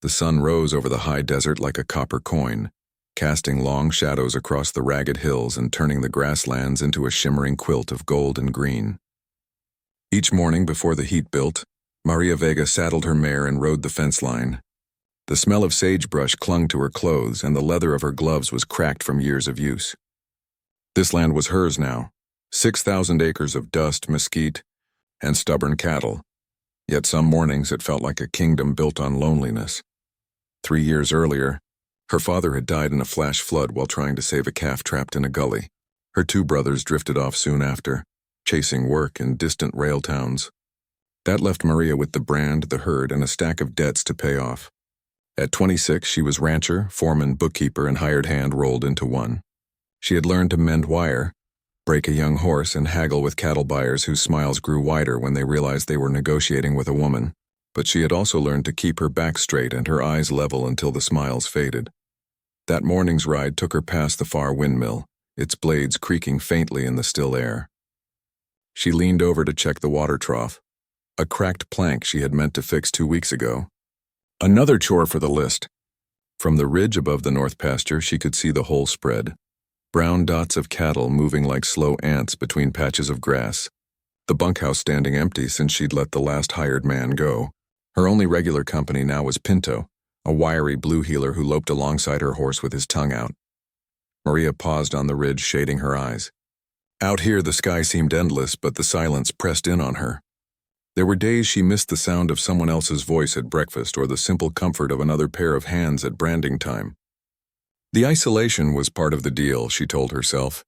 The sun rose over the high desert like a copper coin, casting long shadows across the ragged hills and turning the grasslands into a shimmering quilt of gold and green. Each morning before the heat built, Maria Vega saddled her mare and rode the fence line. The smell of sagebrush clung to her clothes, and the leather of her gloves was cracked from years of use. This land was hers now, 6,000 acres of dust, mesquite, and stubborn cattle. Yet some mornings it felt like a kingdom built on loneliness. 3 years earlier, her father had died in a flash flood while trying to save a calf trapped in a gully. Her 2 brothers drifted off soon after, chasing work in distant rail towns. That left Maria with the brand, the herd, and a stack of debts to pay off. At 26, she was rancher, foreman, bookkeeper, and hired hand rolled into one. She had learned to mend wire, break a young horse, and haggle with cattle buyers whose smiles grew wider when they realized they were negotiating with a woman. But she had also learned to keep her back straight and her eyes level until the smiles faded. That morning's ride took her past the far windmill, its blades creaking faintly in the still air. She leaned over to check the water trough, a cracked plank she had meant to fix 2 weeks ago. Another chore for the list. From the ridge above the north pasture, she could see the whole spread. Brown dots of cattle moving like slow ants between patches of grass. The bunkhouse standing empty since she'd let the last hired man go. Her only regular company now was Pinto, a wiry blue heeler who loped alongside her horse with his tongue out. Maria paused on the ridge, shading her eyes. Out here, the sky seemed endless, but the silence pressed in on her. There were days she missed the sound of someone else's voice at breakfast or the simple comfort of another pair of hands at branding time. The isolation was part of the deal, she told herself.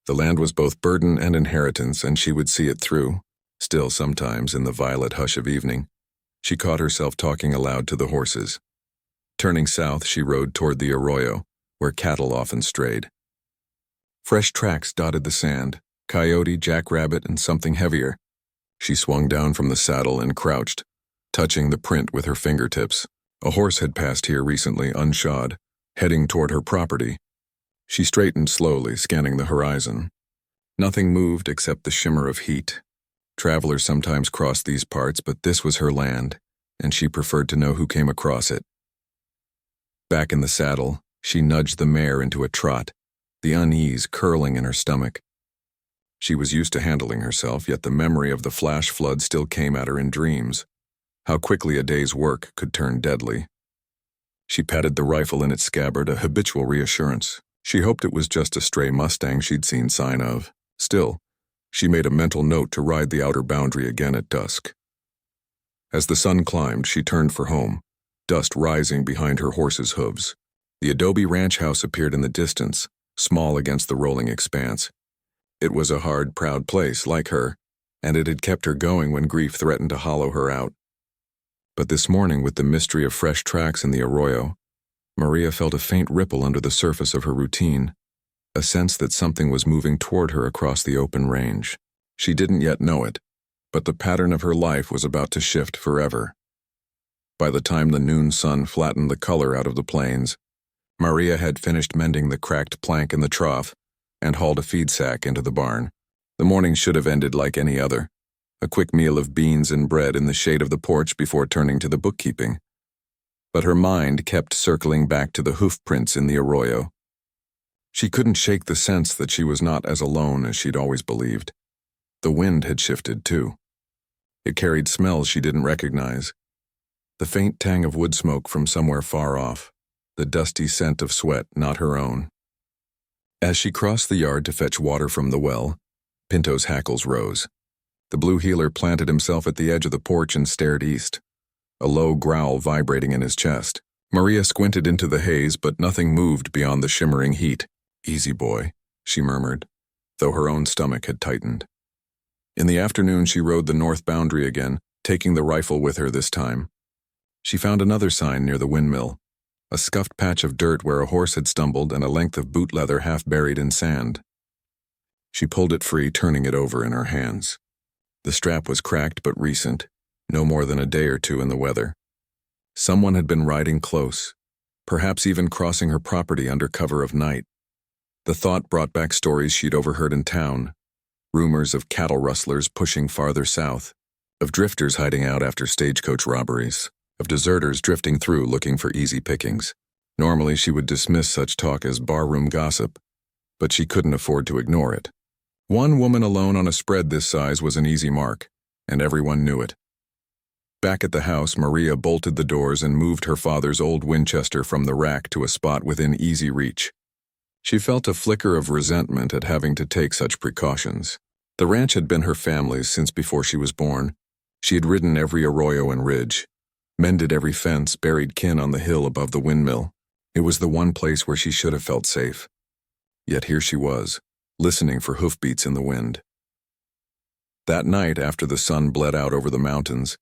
The land was both burden and inheritance, and she would see it through. Still, sometimes, in the violet hush of evening, she caught herself talking aloud to the horses. Turning south, she rode toward the arroyo, where cattle often strayed. Fresh tracks dotted the sand, coyote, jackrabbit, and something heavier. She swung down from the saddle and crouched, touching the print with her fingertips. A horse had passed here recently, unshod, heading toward her property. She straightened slowly, scanning the horizon. Nothing moved except the shimmer of heat. Travelers sometimes crossed these parts, but this was her land, and she preferred to know who came across it. Back in the saddle, she nudged the mare into a trot, the unease curling in her stomach. She was used to handling herself, yet the memory of the flash flood still came at her in dreams. How quickly a day's work could turn deadly. She patted the rifle in its scabbard, a habitual reassurance. She hoped it was just a stray Mustang she'd seen sign of. Still, she made a mental note to ride the outer boundary again at dusk. As the sun climbed, she turned for home, dust rising behind her horse's hooves. The adobe ranch house appeared in the distance, small against the rolling expanse. It was a hard, proud place, like her, and it had kept her going when grief threatened to hollow her out. But this morning, with the mystery of fresh tracks in the arroyo, Maria felt a faint ripple under the surface of her routine, a sense that something was moving toward her across the open range. She didn't yet know it, but the pattern of her life was about to shift forever. By the time the noon sun flattened the color out of the plains, Maria had finished mending the cracked plank in the trough and hauled a feed sack into the barn. The morning should have ended like any other, a quick meal of beans and bread in the shade of the porch before turning to the bookkeeping. But her mind kept circling back to the hoof prints in the arroyo. She couldn't shake the sense that she was not as alone as she'd always believed. The wind had shifted, too. It carried smells she didn't recognize. The faint tang of wood smoke from somewhere far off, the dusty scent of sweat not her own. As she crossed the yard to fetch water from the well, Pinto's hackles rose. The blue heeler planted himself at the edge of the porch and stared east, a low growl vibrating in his chest. Maria squinted into the haze, but nothing moved beyond the shimmering heat. "Easy, boy," she murmured, though her own stomach had tightened. In the afternoon, she rode the north boundary again, taking the rifle with her this time. She found another sign near the windmill, a scuffed patch of dirt where a horse had stumbled and a length of boot leather half buried in sand. She pulled it free, turning it over in her hands. The strap was cracked but recent, no more than a day or two in the weather. Someone had been riding close, perhaps even crossing her property under cover of night. The thought brought back stories she'd overheard in town, rumors of cattle rustlers pushing farther south, of drifters hiding out after stagecoach robberies. of deserters drifting through looking for easy pickings. Normally she would dismiss such talk as barroom gossip, but she couldn't afford to ignore it. One woman alone on a spread this size was an easy mark, and everyone knew it. Back at the house, Maria bolted the doors and moved her father's old Winchester from the rack to a spot within easy reach. She felt a flicker of resentment at having to take such precautions. The ranch had been her family's since before she was born. She had ridden every arroyo and ridge, mended every fence, buried kin on the hill above the windmill. It was the one place where she should have felt safe. Yet here she was, listening for hoofbeats in the wind. That night, after the sun bled out over the mountains,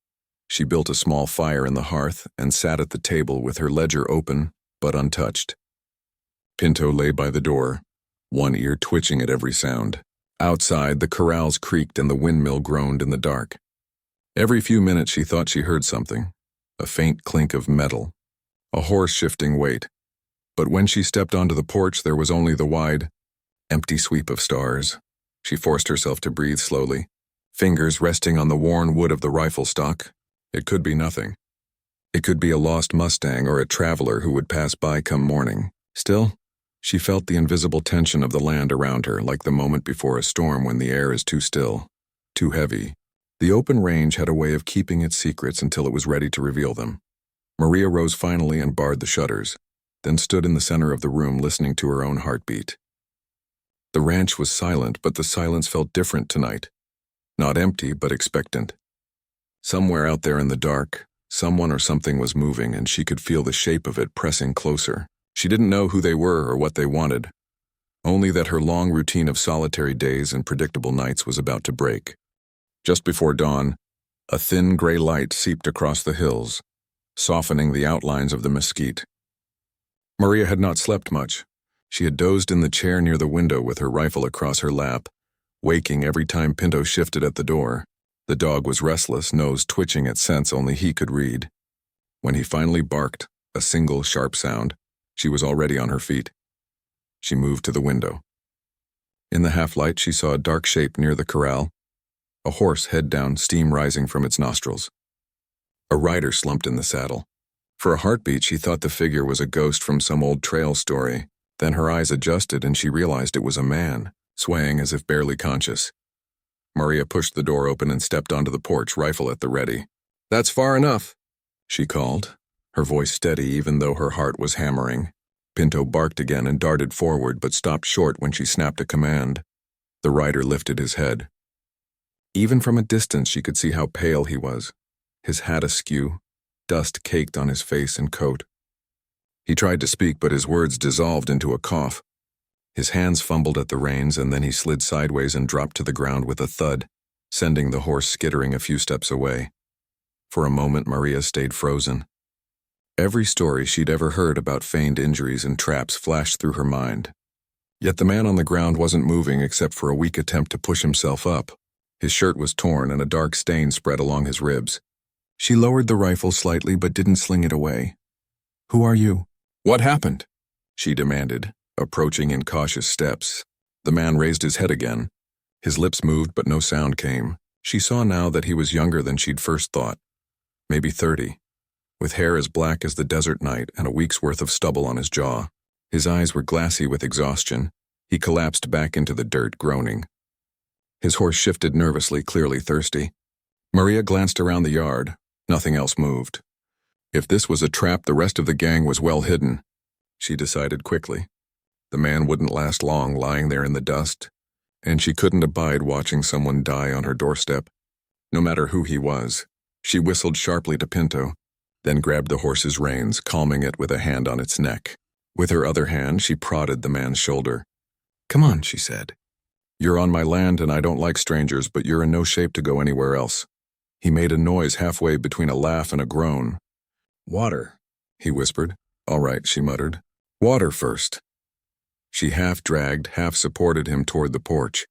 she built a small fire in the hearth and sat at the table with her ledger open but untouched. Pinto lay by the door, one ear twitching at every sound. Outside, the corrals creaked and the windmill groaned in the dark. Every few minutes she thought she heard something, a faint clink of metal, a horse shifting weight. But when she stepped onto the porch, there was only the wide, empty sweep of stars. She forced herself to breathe slowly, fingers resting on the worn wood of the rifle stock. It could be nothing. It could be a lost Mustang or a traveler who would pass by come morning. Still, she felt the invisible tension of the land around her, like the moment before a storm when the air is too still, too heavy. The open range had a way of keeping its secrets until it was ready to reveal them. Maria rose finally and barred the shutters, then stood in the center of the room listening to her own heartbeat. The ranch was silent, but the silence felt different tonight. Not empty, but expectant. Somewhere out there in the dark, someone or something was moving, and she could feel the shape of it pressing closer. She didn't know who they were or what they wanted, only that her long routine of solitary days and predictable nights was about to break. Just before dawn, a thin gray light seeped across the hills, softening the outlines of the mesquite. Maria had not slept much. She had dozed in the chair near the window with her rifle across her lap, waking every time Pinto shifted at the door. The dog was restless, nose twitching at scents only he could read. When he finally barked, a single sharp sound, she was already on her feet. She moved to the window. In the half-light, she saw a dark shape near the corral, a horse head down, steam rising from its nostrils. A rider slumped in the saddle. For a heartbeat, she thought the figure was a ghost from some old trail story. Then her eyes adjusted and she realized it was a man, swaying as if barely conscious. Maria pushed the door open and stepped onto the porch, rifle at the ready. "That's far enough," she called, her voice steady even though her heart was hammering. Pinto barked again and darted forward but stopped short when she snapped a command. The rider lifted his head. Even from a distance she could see how pale he was, his hat askew, dust caked on his face and coat. He tried to speak, but his words dissolved into a cough. His hands fumbled at the reins, and then he slid sideways and dropped to the ground with a thud, sending the horse skittering a few steps away. For a moment, Maria stayed frozen. Every story she'd ever heard about feigned injuries and traps flashed through her mind. Yet the man on the ground wasn't moving except for a weak attempt to push himself up. His shirt was torn and a dark stain spread along his ribs. She lowered the rifle slightly but didn't sling it away. "Who are you? What happened?" she demanded, approaching in cautious steps. The man raised his head again. His lips moved but no sound came. She saw now that he was younger than she'd first thought. Maybe 30, with hair as black as the desert night and a week's worth of stubble on his jaw. His eyes were glassy with exhaustion. He collapsed back into the dirt, groaning. His horse shifted nervously, clearly thirsty. Maria glanced around the yard. Nothing else moved. If this was a trap, the rest of the gang was well hidden, she decided quickly. The man wouldn't last long lying there in the dust, and she couldn't abide watching someone die on her doorstep. No matter who he was, she whistled sharply to Pinto, then grabbed the horse's reins, calming it with a hand on its neck. With her other hand, she prodded the man's shoulder. "Come on," she said. "You're on my land and I don't like strangers, but you're in no shape to go anywhere else." He made a noise halfway between a laugh and a groan. "Water," he whispered. "All right," she muttered. "Water first." She half-dragged, half-supported him toward the porch.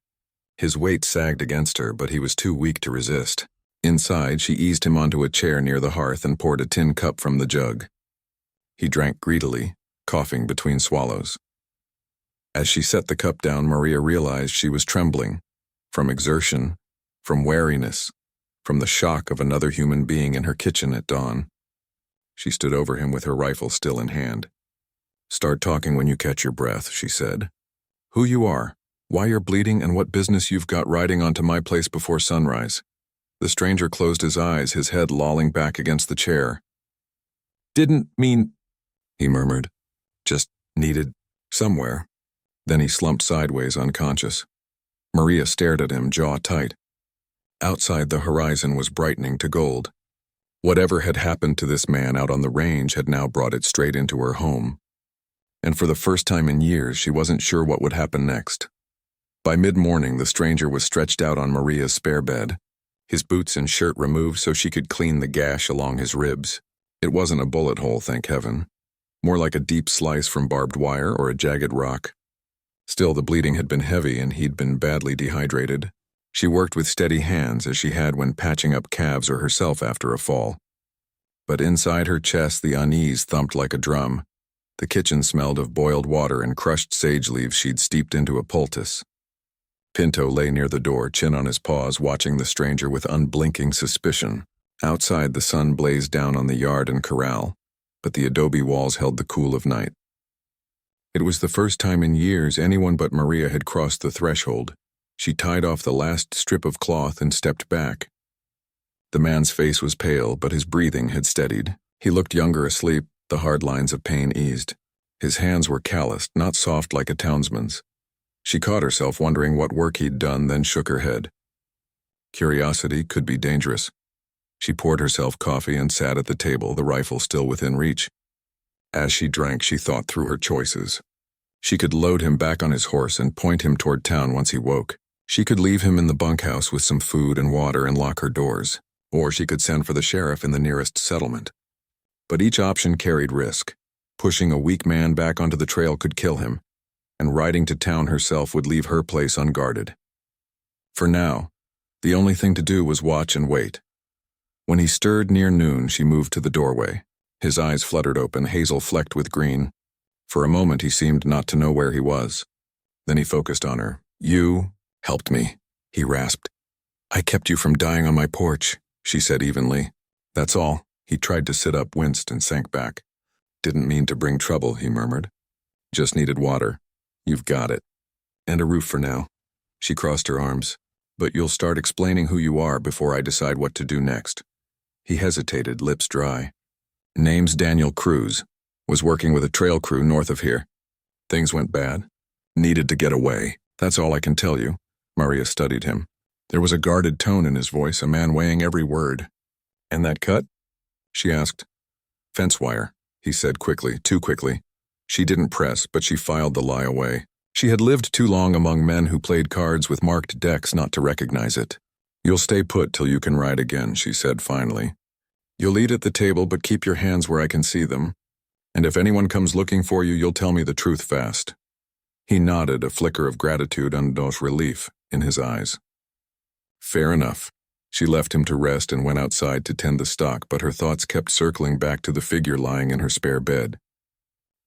His weight sagged against her, but he was too weak to resist. Inside, she eased him onto a chair near the hearth and poured a tin cup from the jug. He drank greedily, coughing between swallows. As she set the cup down, Maria realized she was trembling, from exertion, from wariness, from the shock of another human being in her kitchen at dawn. She stood over him with her rifle still in hand. "Start talking when you catch your breath," she said. "Who you are, why you're bleeding, and what business you've got riding onto my place before sunrise." The stranger closed his eyes, his head lolling back against the chair. "Didn't mean," he murmured. "Just needed somewhere." Then he slumped sideways, unconscious. Maria stared at him, jaw tight. Outside, the horizon was brightening to gold. Whatever had happened to this man out on the range had now brought it straight into her home. And for the first time in years, she wasn't sure what would happen next. By mid-morning, the stranger was stretched out on Maria's spare bed, his boots and shirt removed so she could clean the gash along his ribs. It wasn't a bullet hole, thank heaven. More like a deep slice from barbed wire or a jagged rock. Still, the bleeding had been heavy and he'd been badly dehydrated. She worked with steady hands as she had when patching up calves or herself after a fall. But inside her chest, the unease thumped like a drum. The kitchen smelled of boiled water and crushed sage leaves she'd steeped into a poultice. Pinto lay near the door, chin on his paws, watching the stranger with unblinking suspicion. Outside, the sun blazed down on the yard and corral, but the adobe walls held the cool of night. It was the first time in years anyone but Maria had crossed the threshold. She tied off the last strip of cloth and stepped back. The man's face was pale, but his breathing had steadied. He looked younger asleep, the hard lines of pain eased. His hands were calloused, not soft like a townsman's. She caught herself wondering what work he'd done, then shook her head. Curiosity could be dangerous. She poured herself coffee and sat at the table, the rifle still within reach. As she drank, she thought through her choices. She could load him back on his horse and point him toward town once he woke. She could leave him in the bunkhouse with some food and water and lock her doors. Or she could send for the sheriff in the nearest settlement. But each option carried risk. Pushing a weak man back onto the trail could kill him, and riding to town herself would leave her place unguarded. For now, the only thing to do was watch and wait. When he stirred near noon, she moved to the doorway. His eyes fluttered open, hazel flecked with green. For a moment, he seemed not to know where he was. Then he focused on her. "You helped me," he rasped. "I kept you from dying on my porch," she said evenly. "That's all." He tried to sit up, winced, and sank back. "Didn't mean to bring trouble," he murmured. "Just needed water. You've got it. And a roof for now." She crossed her arms. "But you'll start explaining who you are before I decide what to do next." He hesitated, lips dry. "Name's Daniel Cruz. Was working with a trail crew north of here. Things went bad. Needed to get away. That's all I can tell you." Maria studied him. There was a guarded tone in his voice, a man weighing every word. "And that cut?" she asked. "Fence wire," he said quickly, too quickly. She didn't press, but she filed the lie away. She had lived too long among men who played cards with marked decks not to recognize it. "You'll stay put till you can ride again," she said finally. "You'll eat at the table, but keep your hands where I can see them. And if anyone comes looking for you, you'll tell me the truth fast." He nodded, a flicker of gratitude and relief in his eyes. "Fair enough." She left him to rest and went outside to tend the stock, but her thoughts kept circling back to the figure lying in her spare bed.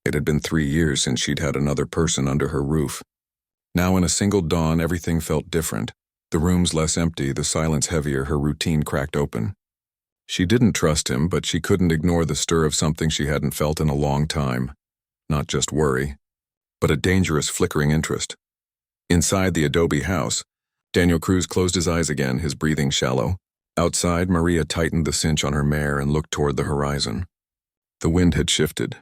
It had been 3 years since she'd had another person under her roof. Now in a single dawn, everything felt different. The rooms less empty, the silence heavier, her routine cracked open. She didn't trust him, but she couldn't ignore the stir of something she hadn't felt in a long time. Not just worry, but a dangerous flickering interest. Inside the adobe house, Daniel Cruz closed his eyes again, his breathing shallow. Outside, Maria tightened the cinch on her mare and looked toward the horizon. The wind had shifted.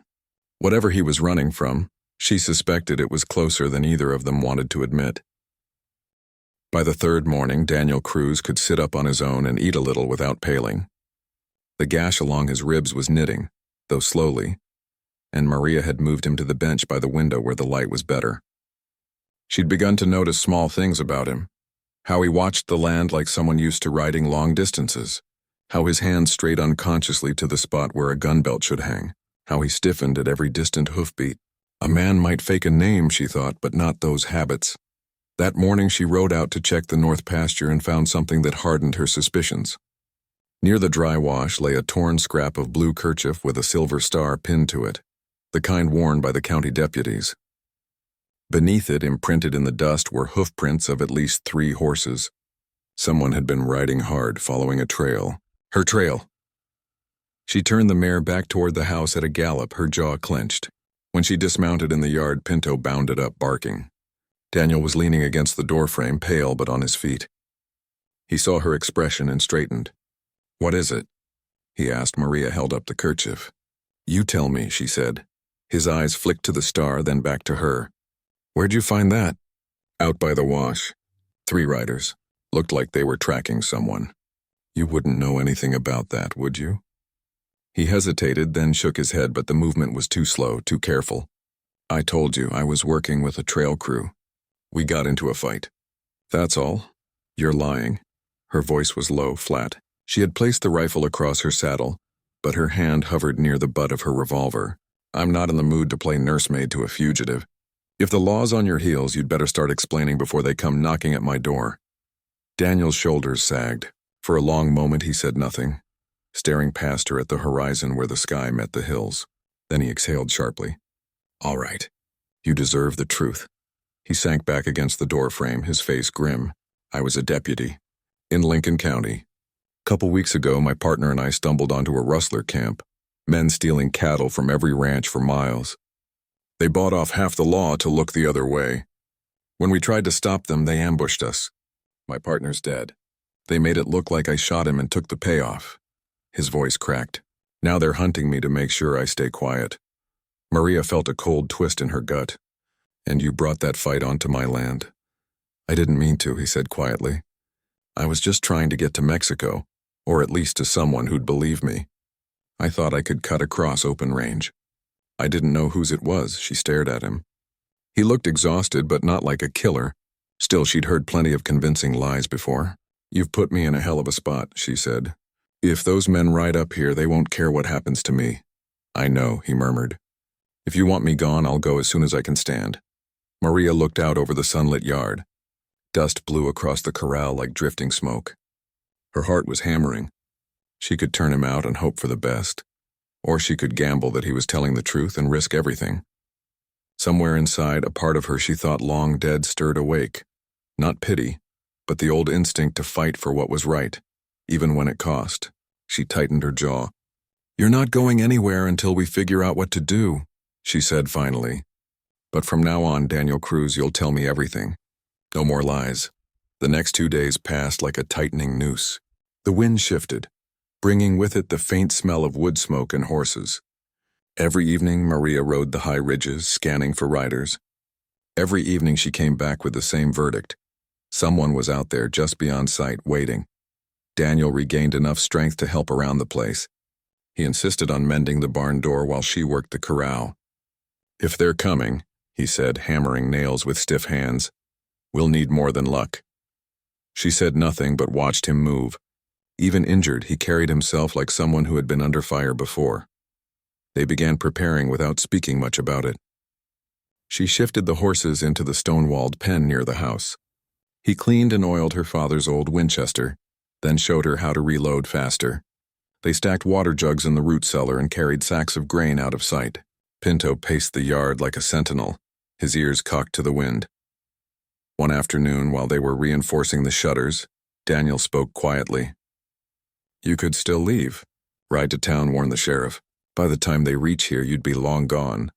Whatever he was running from, she suspected it was closer than either of them wanted to admit. By the third morning, Daniel Cruz could sit up on his own and eat a little without paling. The gash along his ribs was knitting, though slowly, and Maria had moved him to the bench by the window where the light was better. She'd begun to notice small things about him. How he watched the land like someone used to riding long distances. How his hands strayed unconsciously to the spot where a gun belt should hang. How he stiffened at every distant hoofbeat. A man might fake a name, she thought, but not those habits. That morning she rode out to check the north pasture and found something that hardened her suspicions. Near the dry wash lay a torn scrap of blue kerchief with a silver star pinned to it, the kind worn by the county deputies. Beneath it, imprinted in the dust, were hoofprints of at least 3 horses. Someone had been riding hard, following a trail. Her trail! She turned the mare back toward the house at a gallop, her jaw clenched. When she dismounted in the yard, Pinto bounded up, barking. Daniel was leaning against the doorframe, pale but on his feet. He saw her expression and straightened. "What is it?" he asked. Maria held up the kerchief. "You tell me," she said. His eyes flicked to the star, then back to her. "Where'd you find that?" "Out by the wash. 3 riders. Looked like they were tracking someone." "You wouldn't know anything about that, would you?" He hesitated, then shook his head, but the movement was too slow, too careful. "I told you I was working with a trail crew. We got into a fight. That's all." "You're lying." Her voice was low, flat. She had placed the rifle across her saddle, but her hand hovered near the butt of her revolver. "I'm not in the mood to play nursemaid to a fugitive. If the law's on your heels, you'd better start explaining before they come knocking at my door." Daniel's shoulders sagged. For a long moment he said nothing, staring past her at the horizon where the sky met the hills. Then he exhaled sharply. "All right. You deserve the truth." He sank back against the doorframe, his face grim. "I was a deputy. In Lincoln County. Couple weeks ago, my partner and I stumbled onto a rustler camp. Men stealing cattle from every ranch for miles. They bought off half the law to look the other way. When we tried to stop them, they ambushed us. My partner's dead. They made it look like I shot him and took the payoff." His voice cracked. "Now they're hunting me to make sure I stay quiet." Maria felt a cold twist in her gut. "And you brought that fight onto my land." "I didn't mean to," he said quietly. "I was just trying to get to Mexico, or at least to someone who'd believe me. I thought I could cut across open range." "I didn't know whose it was." She stared at him. He looked exhausted, but not like a killer. Still, she'd heard plenty of convincing lies before. "You've put me in a hell of a spot," she said. "If those men ride up here, they won't care what happens to me." "I know," he murmured. "If you want me gone, I'll go as soon as I can stand." Maria looked out over the sunlit yard. Dust blew across the corral like drifting smoke. Her heart was hammering. She could turn him out and hope for the best. Or she could gamble that he was telling the truth and risk everything. Somewhere inside, a part of her she thought long dead stirred awake. Not pity, but the old instinct to fight for what was right, even when it cost. She tightened her jaw. "You're not going anywhere until we figure out what to do," she said finally. "But from now on, Daniel Cruz, you'll tell me everything. No more lies." The next 2 days passed like a tightening noose. The wind shifted, bringing with it the faint smell of wood smoke and horses. Every evening, Maria rode the high ridges, scanning for riders. Every evening she came back with the same verdict. Someone was out there just beyond sight, waiting. Daniel regained enough strength to help around the place. He insisted on mending the barn door while she worked the corral. "If they're coming," he said, hammering nails with stiff hands, "we'll need more than luck." She said nothing but watched him move. Even injured, he carried himself like someone who had been under fire before. They began preparing without speaking much about it. She shifted the horses into the stone-walled pen near the house. He cleaned and oiled her father's old Winchester, then showed her how to reload faster. They stacked water jugs in the root cellar and carried sacks of grain out of sight. Pinto paced the yard like a sentinel, his ears cocked to the wind. One afternoon, while they were reinforcing the shutters, Daniel spoke quietly. "You could still leave. Ride to town, warn the sheriff. By the time they reach here, you'd be long gone."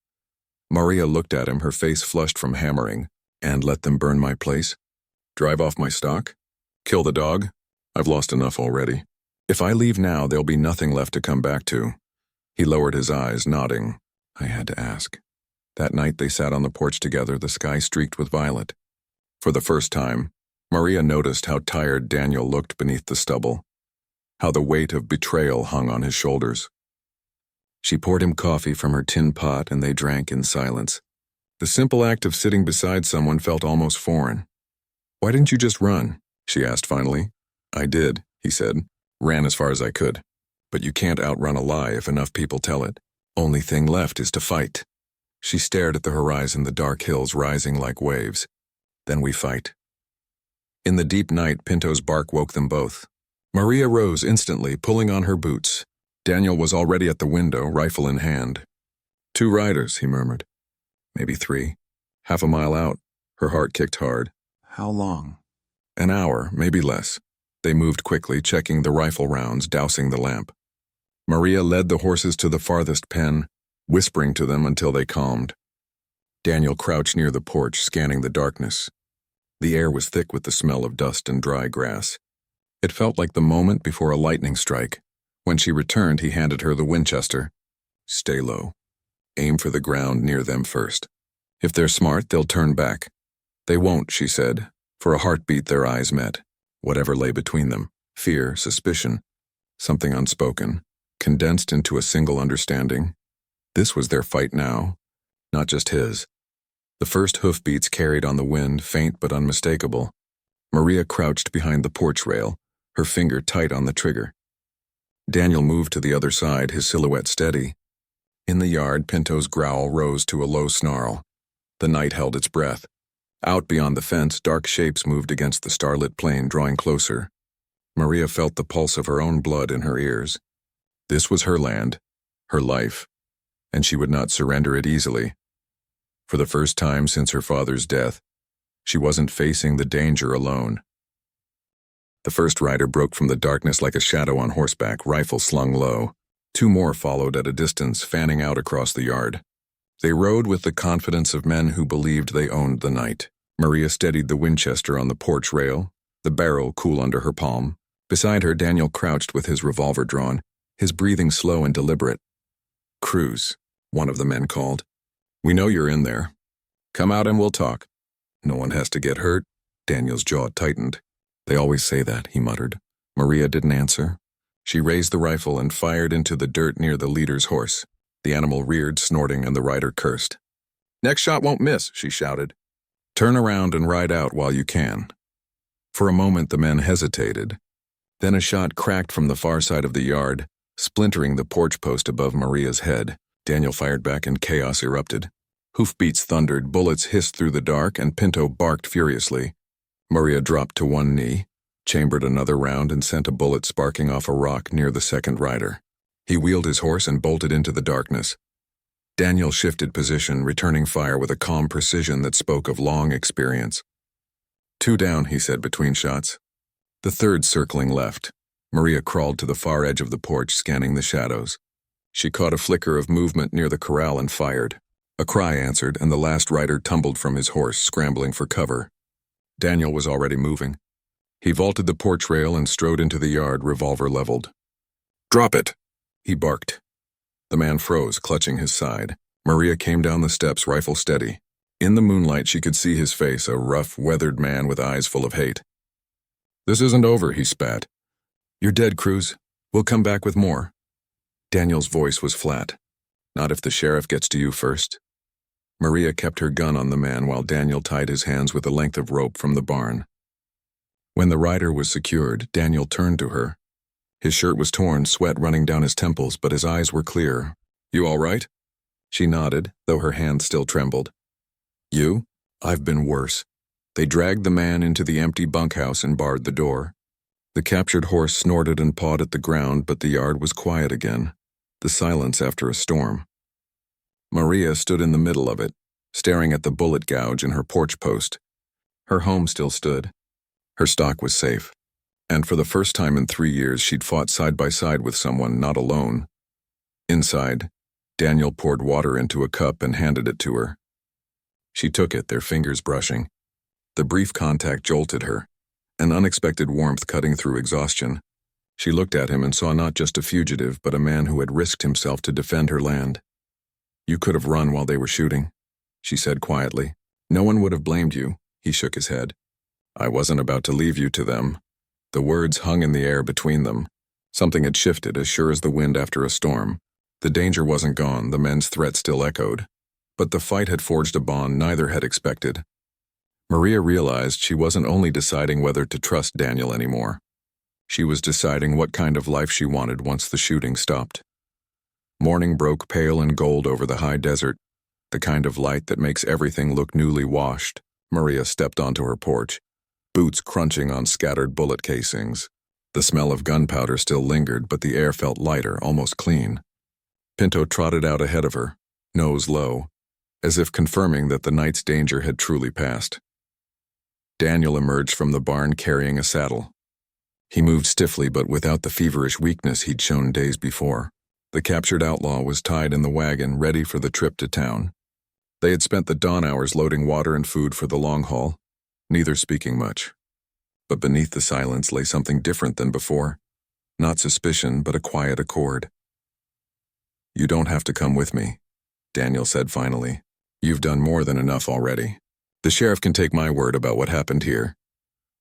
Maria looked at him, her face flushed from hammering. "And let them burn my place? Drive off my stock? Kill the dog? I've lost enough already. If I leave now, there'll be nothing left to come back to." He lowered his eyes, nodding. "I had to ask." That night they sat on the porch together, the sky streaked with violet. For the first time, Maria noticed how tired Daniel looked beneath the stubble, how the weight of betrayal hung on his shoulders. She poured him coffee from her tin pot and they drank in silence. The simple act of sitting beside someone felt almost foreign. "Why didn't you just run?" she asked finally. "I did," he said. "Ran as far as I could. But you can't outrun a lie if enough people tell it. Only thing left is to fight." She stared at the horizon, the dark hills rising like waves. "Then we fight." In the deep night, Pinto's bark woke them both. Maria rose instantly, pulling on her boots. Daniel was already at the window, rifle in hand. "2 riders," he murmured. "Maybe 3. Half a mile out." Her heart kicked hard. "How long?" "An hour, maybe less." They moved quickly, checking the rifle rounds, dousing the lamp. Maria led the horses to the farthest pen, whispering to them until they calmed. Daniel crouched near the porch, scanning the darkness. The air was thick with the smell of dust and dry grass. It felt like the moment before a lightning strike. When she returned, he handed her the Winchester. Stay low. Aim for the ground near them first. If they're smart, they'll turn back. They won't, she said. For a heartbeat, their eyes met. Whatever lay between them, fear, suspicion, something unspoken, condensed into a single understanding. This was their fight now, not just his. The first hoofbeats carried on the wind, faint but unmistakable. Maria crouched behind the porch rail, her finger tight on the trigger. Daniel moved to the other side, his silhouette steady. In the yard, Pinto's growl rose to a low snarl. The night held its breath. Out beyond the fence, dark shapes moved against the starlit plain, drawing closer. Maria felt the pulse of her own blood in her ears. This was her land, her life, and she would not surrender it easily. For the first time since her father's death, she wasn't facing the danger alone. The first rider broke from the darkness like a shadow on horseback, rifle slung low. Two more followed at a distance, fanning out across the yard. They rode with the confidence of men who believed they owned the night. Maria steadied the Winchester on the porch rail, the barrel cool under her palm. Beside her, Daniel crouched with his revolver drawn, his breathing slow and deliberate. "Cruz," one of the men called. "We know you're in there. Come out and we'll talk. No one has to get hurt." Daniel's jaw tightened. "They always say that," he muttered. Maria didn't answer. She raised the rifle and fired into the dirt near the leader's horse. The animal reared, snorting, and the rider cursed. "Next shot won't miss," she shouted. "Turn around and ride out while you can." For a moment the men hesitated. Then a shot cracked from the far side of the yard, splintering the porch post above Maria's head. Daniel fired back and chaos erupted. Hoofbeats thundered, bullets hissed through the dark, and Pinto barked furiously. Maria dropped to one knee, chambered another round, and sent a bullet sparking off a rock near the second rider. He wheeled his horse and bolted into the darkness. Daniel shifted position, returning fire with a calm precision that spoke of long experience. "Two down," he said between shots. The third circling left. Maria crawled to the far edge of the porch, scanning the shadows. She caught a flicker of movement near the corral and fired. A cry answered, and the last rider tumbled from his horse, scrambling for cover. Daniel was already moving. He vaulted the porch rail and strode into the yard, revolver leveled. "Drop it!" he barked. The man froze, clutching his side. Maria came down the steps, rifle steady. In the moonlight, she could see his face, a rough, weathered man with eyes full of hate. "This isn't over," he spat. "You're dead, Cruz. We'll come back with more." Daniel's voice was flat. "Not if the sheriff gets to you first." Maria kept her gun on the man while Daniel tied his hands with a length of rope from the barn. When the rider was secured, Daniel turned to her. His shirt was torn, sweat running down his temples, but his eyes were clear. "You all right?" She nodded, though her hand still trembled. "You? I've been worse." They dragged the man into the empty bunkhouse and barred the door. The captured horse snorted and pawed at the ground, but the yard was quiet again, the silence after a storm. Maria stood in the middle of it, staring at the bullet gouge in her porch post. Her home still stood. Her stock was safe. And for the first time in 3 years, she'd fought side by side with someone, not alone. Inside, Daniel poured water into a cup and handed it to her. She took it, their fingers brushing. The brief contact jolted her, an unexpected warmth cutting through exhaustion. She looked at him and saw not just a fugitive, but a man who had risked himself to defend her land. "You could have run while they were shooting," she said quietly. "No one would have blamed you." He shook his head. "I wasn't about to leave you to them." The words hung in the air between them. Something had shifted, as sure as the wind after a storm. The danger wasn't gone, the men's threat still echoed. But the fight had forged a bond neither had expected. Maria realized she wasn't only deciding whether to trust Daniel anymore. She was deciding what kind of life she wanted once the shooting stopped. Morning broke pale and gold over the high desert, the kind of light that makes everything look newly washed. Maria stepped onto her porch, boots crunching on scattered bullet casings. The smell of gunpowder still lingered, but the air felt lighter, almost clean. Pinto trotted out ahead of her, nose low, as if confirming that the night's danger had truly passed. Daniel emerged from the barn carrying a saddle. He moved stiffly but without the feverish weakness he'd shown days before. The captured outlaw was tied in the wagon, ready for the trip to town. They had spent the dawn hours loading water and food for the long haul, neither speaking much. But beneath the silence lay something different than before. Not suspicion, but a quiet accord. "You don't have to come with me," Daniel said finally. "You've done more than enough already. The sheriff can take my word about what happened here."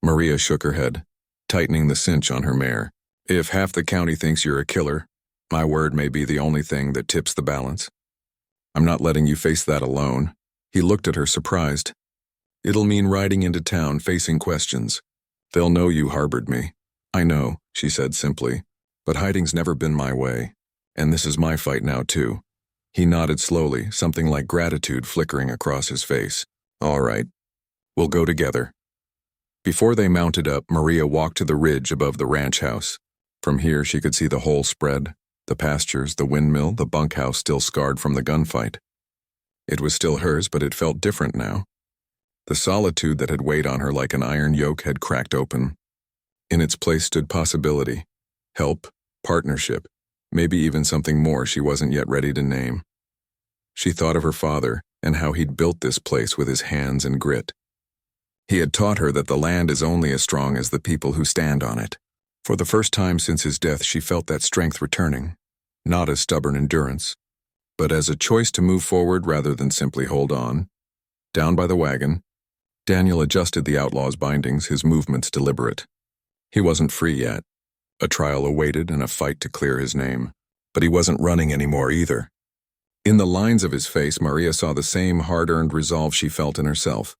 Maria shook her head, tightening the cinch on her mare. "If half the county thinks you're a killer, my word may be the only thing that tips the balance. I'm not letting you face that alone." He looked at her, surprised. "It'll mean riding into town, facing questions. They'll know you harbored me." "I know," she said simply, "but hiding's never been my way. And this is my fight now, too." He nodded slowly, something like gratitude flickering across his face. "All right. We'll go together." Before they mounted up, Maria walked to the ridge above the ranch house. From here she could see the whole spread, the pastures, the windmill, the bunkhouse still scarred from the gunfight. It was still hers, but it felt different now. The solitude that had weighed on her like an iron yoke had cracked open. In its place stood possibility, help, partnership, maybe even something more she wasn't yet ready to name. She thought of her father and how he'd built this place with his hands and grit. He had taught her that the land is only as strong as the people who stand on it. For the first time since his death, she felt that strength returning, not as stubborn endurance, but as a choice to move forward rather than simply hold on. Down by the wagon, Daniel adjusted the outlaw's bindings, his movements deliberate. He wasn't free yet. A trial awaited and a fight to clear his name. But he wasn't running anymore either. In the lines of his face, Maria saw the same hard-earned resolve she felt in herself.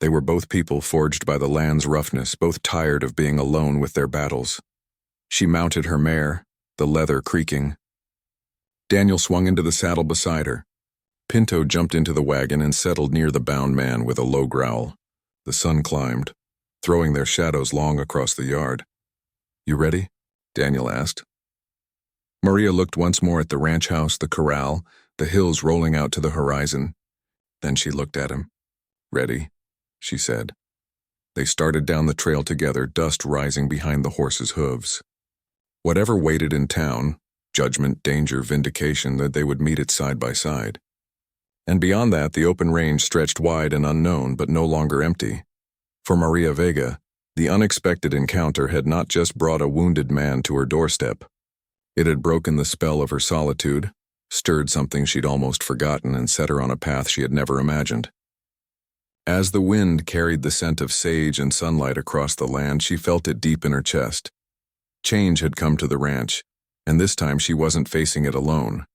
They were both people forged by the land's roughness, both tired of being alone with their battles. She mounted her mare, the leather creaking. Daniel swung into the saddle beside her. Pinto jumped into the wagon and settled near the bound man with a low growl. The sun climbed, throwing their shadows long across the yard. "You ready?" Daniel asked. Maria looked once more at the ranch house, the corral, the hills rolling out to the horizon. Then she looked at him. "Ready," she said. They started down the trail together, dust rising behind the horses' hooves. Whatever waited in town, judgment, danger, vindication, that they would meet it side by side. And beyond that, the open range stretched wide and unknown, but no longer empty. For Maria Vega, the unexpected encounter had not just brought a wounded man to her doorstep. It had broken the spell of her solitude, stirred something she'd almost forgotten, and set her on a path she had never imagined. As the wind carried the scent of sage and sunlight across the land, she felt it deep in her chest. Change had come to the ranch, and this time she wasn't facing it alone.